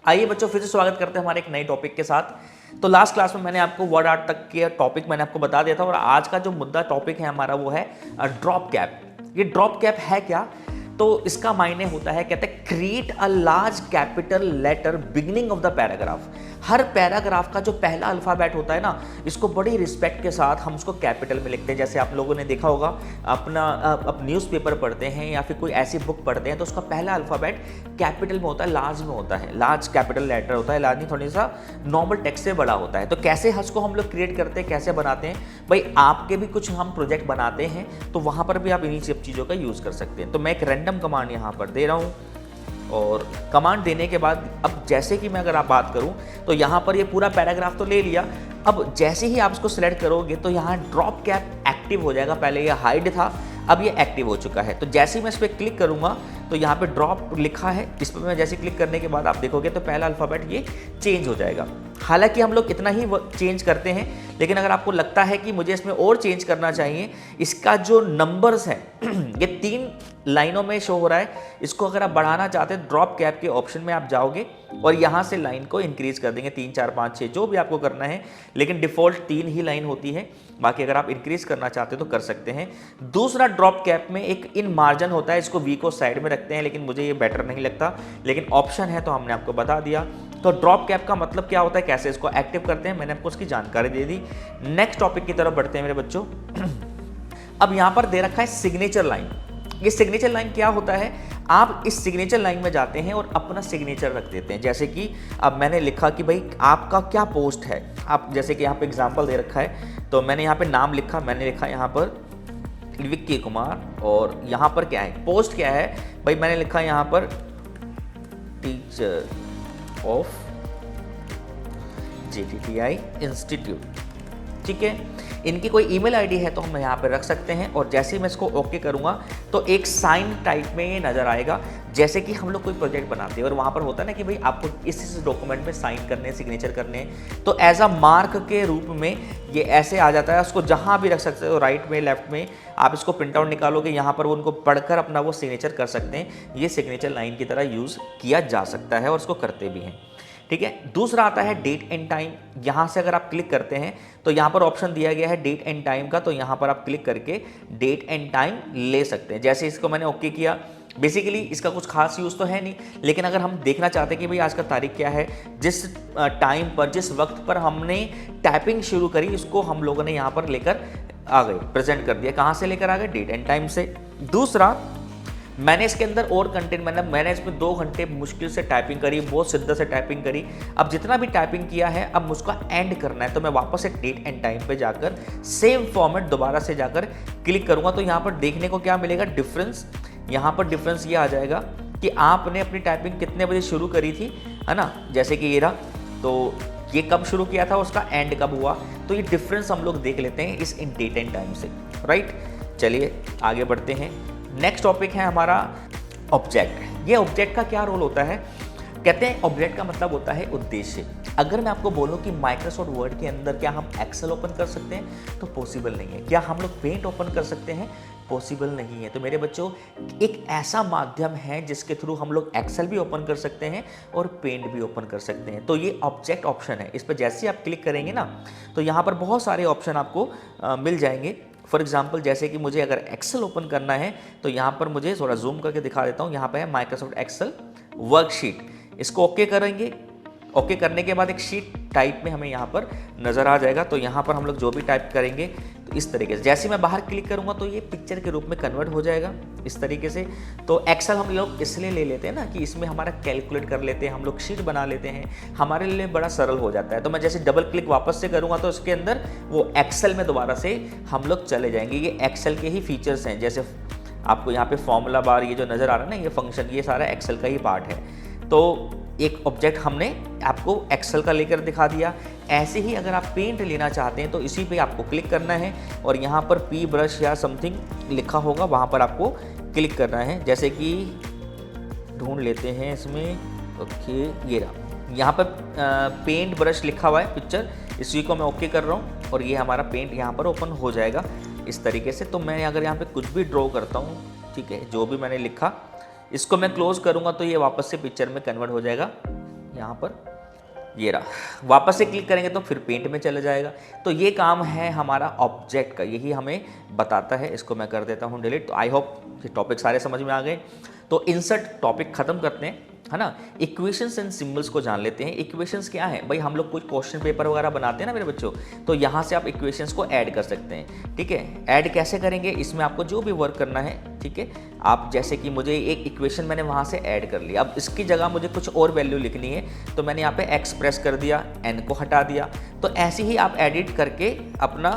आइए बच्चों, फिर से स्वागत करते हैं हमारे एक नए टॉपिक के साथ। तो लास्ट क्लास में मैंने आपको वर्ड आर्ट तक के टॉपिक मैंने आपको बता दिया था और आज का जो मुद्दा टॉपिक है हमारा वो है ड्रॉप कैप। ये ड्रॉप कैप है क्या? तो इसका मायने होता है, कहते हैं create a large capital letter beginning of the paragraph. हर पैराग्राफ का जो पहला अल्फाबेट होता है ना, इसको बड़ी रिस्पेक्ट के साथ हम उसको कैपिटल में लिखते हैं। जैसे आप लोगों ने देखा होगा अपना आप न्यूज़पेपर पढ़ते हैं या फिर कोई ऐसी बुक पढ़ते हैं तो उसका पहला अल्फाबेट कैपिटल में होता है, लार्ज में होता है, लार्ज कैपिटल लेटर होता है, लार्ज नहीं थोड़ी सा नॉर्मल टेक्स्ट से बड़ा होता है। तो कैसे हंस को हम लोग क्रिएट करते हैं, कैसे बनाते हैं भाई, आपके भी कुछ हम प्रोजेक्ट बनाते हैं तो वहाँ पर भी आप इन्हीं सब चीज़ों का यूज़ कर सकते हैं। तो मैं एक रैंडम कमांड यहाँ पर दे रहा हूँ और कमांड देने के बाद अब जैसे कि मैं अगर आप बात करूं तो यहाँ पर ये पूरा पैराग्राफ तो ले लिया। अब जैसे ही आप इसको सिलेक्ट करोगे तो यहाँ ड्रॉप कैप एक्टिव हो जाएगा। पहले ये हाइड था, अब ये एक्टिव हो चुका है। तो जैसे ही मैं इस पर क्लिक करूँगा तो यहाँ पे ड्रॉप लिखा है, इस पर मैं जैसे क्लिक करने के बाद आप देखोगे तो पहला अल्फ़ाबेट ये चेंज हो जाएगा। हालांकि हम लोग इतना ही चेंज करते हैं, लेकिन अगर आपको लगता है कि मुझे इसमें और चेंज करना चाहिए, इसका जो नंबर्स है ये 3 लाइनों में शो हो रहा है, इसको अगर आप बढ़ाना चाहते हैं ड्रॉप कैप के ऑप्शन में आप जाओगे और यहाँ से लाइन को इंक्रीज कर देंगे 3, 4, 5, 6 जो भी आपको करना है, लेकिन डिफ़ॉल्ट 3 ही लाइन होती है। बाकी अगर आप इंक्रीज करना चाहते हो तो कर सकते हैं। दूसरा ड्रॉप कैप में एक इन मार्जिन होता है, इसको वी को साइड में रखते हैं, लेकिन मुझे ये बेटर नहीं लगता, लेकिन ऑप्शन है तो हमने आपको बता दिया। तो ड्रॉप कैप का मतलब क्या होता है, कैसे इसको एक्टिव करते हैं, मैंने आपको उसकी जानकारी दे दी। नेक्स्ट टॉपिक की तरफ बढ़ते हैं मेरे बच्चों। अब यहाँ पर दे रखा है सिग्नेचर लाइन। ये सिग्नेचर लाइन क्या होता है, आप इस सिग्नेचर लाइन में जाते हैं और अपना सिग्नेचर रख देते हैं। जैसे कि अब मैंने लिखा कि भाई आपका क्या पोस्ट है, आप जैसे कि यहाँ पे एग्जांपल दे रखा है तो मैंने यहाँ पे नाम लिखा, मैंने लिखा यहाँ पर विक्की कुमार, और यहाँ पर क्या है, पोस्ट क्या है भाई, मैंने लिखा यहाँ पर टीचर ऑफ JTTI इंस्टीट्यूट। ठीक है, इनकी कोई ईमेल आईडी है तो हम यहाँ पे रख सकते हैं और जैसे ही मैं इसको ओके करूँगा तो एक साइन टाइप में ये नज़र आएगा। जैसे कि हम लोग कोई प्रोजेक्ट बनाते हैं और वहाँ पर होता है ना कि भाई आपको इस डॉक्यूमेंट में साइन करने, सिग्नेचर करने, तो एज अ मार्क के रूप में ये ऐसे आ जाता है। उसको जहाँ भी रख सकते हो, राइट में, लेफ्ट में, आप इसको प्रिंट आउट निकालोगे, यहाँ पर वो उनको पढ़कर अपना वो सिग्नेचर कर सकते हैं। ये सिग्नेचर लाइन की तरह यूज़ किया जा सकता है और उसको करते भी हैं। ठीक है, दूसरा आता है डेट एंड टाइम। यहाँ से अगर आप क्लिक करते हैं तो यहाँ पर ऑप्शन दिया गया है डेट एंड टाइम का, तो यहाँ पर आप क्लिक करके डेट एंड टाइम ले सकते हैं। जैसे इसको मैंने ओके किया, बेसिकली इसका कुछ खास यूज़ तो है नहीं, लेकिन अगर हम देखना चाहते हैं कि भाई आज का तारीख क्या है, जिस टाइम पर, जिस वक्त पर हमने टाइपिंग शुरू करी, इसको हम लोगों ने यहाँ पर लेकर आ गए, प्रेजेंट कर दिया। कहाँ से लेकर आ गए, डेट एंड टाइम से। दूसरा, मैंने इसके अंदर और कंटेंट, मैंने इसमें 2 घंटे मुश्किल से टाइपिंग करी, बहुत शिद्दत से टाइपिंग करी। अब जितना भी टाइपिंग किया है अब मुझको एंड करना है, तो मैं वापस एक डेट एंड टाइम पे जाकर सेम फॉर्मेट दोबारा से जाकर क्लिक करूंगा। तो यहाँ पर देखने को क्या मिलेगा, डिफरेंस। यहाँ पर डिफरेंस ये आ जाएगा कि आपने अपनी टाइपिंग कितने बजे शुरू करी थी, है ना, जैसे कि ये रहा, तो ये कब शुरू किया था, उसका एंड कब हुआ, तो ये डिफरेंस हम लोग देख लेते हैं इस डेट एंड टाइम से। राइट, चलिए आगे बढ़ते हैं। नेक्स्ट टॉपिक है हमारा ऑब्जेक्ट। ये ऑब्जेक्ट का क्या रोल होता है, कहते हैं ऑब्जेक्ट का मतलब होता है उद्देश्य। अगर मैं आपको बोलूं कि माइक्रोसॉफ्ट वर्ड के अंदर क्या हम एक्सेल ओपन कर सकते हैं, तो पॉसिबल नहीं है। क्या हम लोग पेंट ओपन कर सकते हैं, पॉसिबल नहीं है। तो मेरे बच्चों, एक ऐसा माध्यम है जिसके थ्रू हम लोग एक्सेल भी ओपन कर सकते हैं और पेंट भी ओपन कर सकते हैं। तो ये ऑब्जेक्ट ऑप्शन है, इस पर जैसे ही आप क्लिक करेंगे ना तो यहाँ पर बहुत सारे ऑप्शन आपको मिल जाएंगे। फॉर एग्जाम्पल, जैसे कि मुझे अगर एक्सेल ओपन करना है तो यहाँ पर मुझे थोड़ा जूम करके दिखा देता हूँ। यहाँ पे है माइक्रोसॉफ्ट एक्सेल वर्कशीट, इसको ओके करेंगे। ओके करने के बाद एक शीट टाइप में हमें यहाँ पर नज़र आ जाएगा। तो यहाँ पर हम लोग जो भी टाइप करेंगे तो इस तरीके से, जैसे मैं बाहर क्लिक करूँगा तो ये पिक्चर के रूप में कन्वर्ट हो जाएगा इस तरीके से। तो एक्सेल हम लोग इसलिए ले लेते हैं ना कि इसमें हमारा कैलकुलेट कर लेते हैं, हम लोग शीट बना लेते हैं, हमारे लिए बड़ा सरल हो जाता है। तो मैं जैसे डबल क्लिक वापस से करूँगा तो इसके अंदर वो एक्सेल में दोबारा से हम लोग चले जाएंगे। ये एक्सेल के ही फीचर्स हैं, जैसे आपको यहाँ पे फॉर्मूला बार ये जो नज़र आ रहा है ना, ये फंक्शन, ये सारा एक्सेल का ही पार्ट है। तो एक ऑब्जेक्ट हमने आपको एक्सेल का लेकर दिखा दिया। ऐसे ही अगर आप पेंट लेना चाहते हैं तो इसी पे आपको क्लिक करना है और यहाँ पर पी ब्रश या समथिंग लिखा होगा, वहाँ पर आपको क्लिक करना है। जैसे कि ढूंढ लेते हैं इसमें, ओके, ये रहा, यहाँ पर पेंट ब्रश लिखा हुआ है पिक्चर, इसी को मैं ओके कर रहा हूँ और ये हमारा पेंट यहाँ पर ओपन हो जाएगा इस तरीके से। तो मैं अगर यहाँ पे कुछ भी ड्रॉ करता हूँ, ठीक है, जो भी मैंने लिखा, इसको मैं क्लोज करूँगा तो ये वापस से पिक्चर में कन्वर्ट हो जाएगा यहाँ पर ये रहा, वापस से क्लिक करेंगे तो फिर पेंट में चला जाएगा। तो ये काम है हमारा ऑब्जेक्ट का, यही हमें बताता है। इसको मैं कर देता हूँ डिलीट। तो आई होप ये टॉपिक सारे समझ में आ गए। तो इंसर्ट टॉपिक खत्म करते हैं, है ना। इक्वेशंस एंड सिंबल्स को जान लेते हैं। इक्वेशंस क्या है भाई, हम लोग कुछ क्वेश्चन पेपर वगैरह बनाते हैं ना मेरे बच्चों, तो यहाँ से आप इक्वेशंस को ऐड कर सकते हैं, ठीक है। ऐड कैसे करेंगे, इसमें आपको जो भी वर्क करना है, ठीक है। आप जैसे कि मुझे एक इक्वेशन मैंने वहाँ से ऐड कर लिया, अब इसकी जगह मुझे कुछ और वैल्यू लिखनी है, तो मैंने यहाँ पे एक्स प्रेस कर दिया, एन को हटा दिया। तो ऐसे ही आप एडिट करके अपना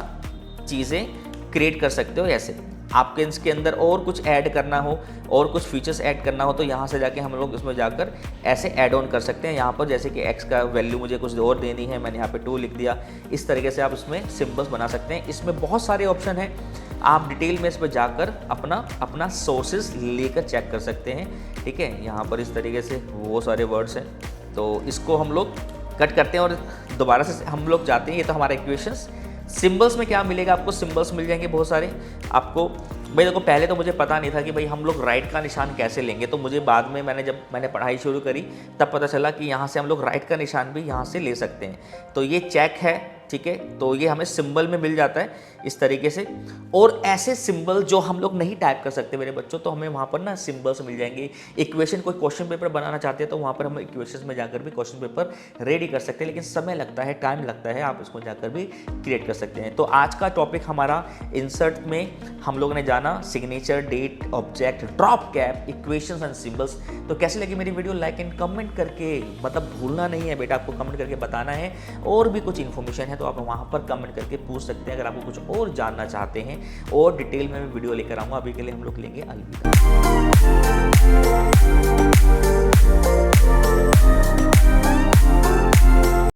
चीज़ें क्रिएट कर सकते हो। ऐसे आपके इसके अंदर और कुछ ऐड करना हो और कुछ फीचर्स ऐड करना हो, तो यहाँ से जाके हम लोग इसमें जाकर ऐसे ऐड ऑन कर सकते हैं। यहाँ पर जैसे कि x का वैल्यू मुझे कुछ और देनी है, मैंने यहाँ पे 2 लिख दिया। इस तरीके से आप इसमें सिंबल्स बना सकते हैं। इसमें बहुत सारे ऑप्शन हैं, आप डिटेल में इस पर जाकर अपना सोर्सेज लेकर चेक कर सकते हैं, ठीक है। यहाँ पर इस तरीके से वो सारे वर्ड्स हैं, तो इसको हम लोग कट करते हैं और दोबारा से हम लोग जाते हैं। ये तो हमारा इक्वेशंस। सिंबल्स में क्या मिलेगा आपको, सिंबल्स मिल जाएंगे बहुत सारे आपको। भाई देखो, पहले तो मुझे पता नहीं था कि भाई हम लोग राइट का निशान कैसे लेंगे, तो मुझे बाद में जब मैंने पढ़ाई शुरू करी तब पता चला कि यहाँ से हम लोग राइट का निशान भी यहाँ से ले सकते हैं। तो ये चेक है, ठीक है। तो ये हमें सिंबल में मिल जाता है इस तरीके से। और ऐसे सिंबल जो हम लोग नहीं टाइप कर सकते मेरे बच्चों, तो हमें वहाँ पर ना सिंबल्स मिल जाएंगे। इक्वेशन, कोई क्वेश्चन पेपर बनाना चाहते हैं तो वहाँ पर हम इक्वेशन में जाकर भी क्वेश्चन पेपर रेडी कर सकते हैं, लेकिन समय लगता है, टाइम लगता है। आप इसको जाकर भी क्रिएट कर सकते हैं। तो आज का टॉपिक हमारा इंसर्ट में हम लोगों ने जाना signature, date, object, drop cap, equations and symbols. तो कैसी लगी मेरी वीडियो, लाइक एंड कमेंट करके, मतलब भूलना नहीं है बेटा, आपको कमेंट करके बताना है। और भी कुछ इन्फॉर्मेशन है तो आप वहाँ पर कमेंट करके पूछ सकते हैं, अगर आपको कुछ और जानना चाहते हैं। और डिटेल में मैं वीडियो लेकर आऊँगा। अभी के लिए हम लोग लेंगे अलविदा।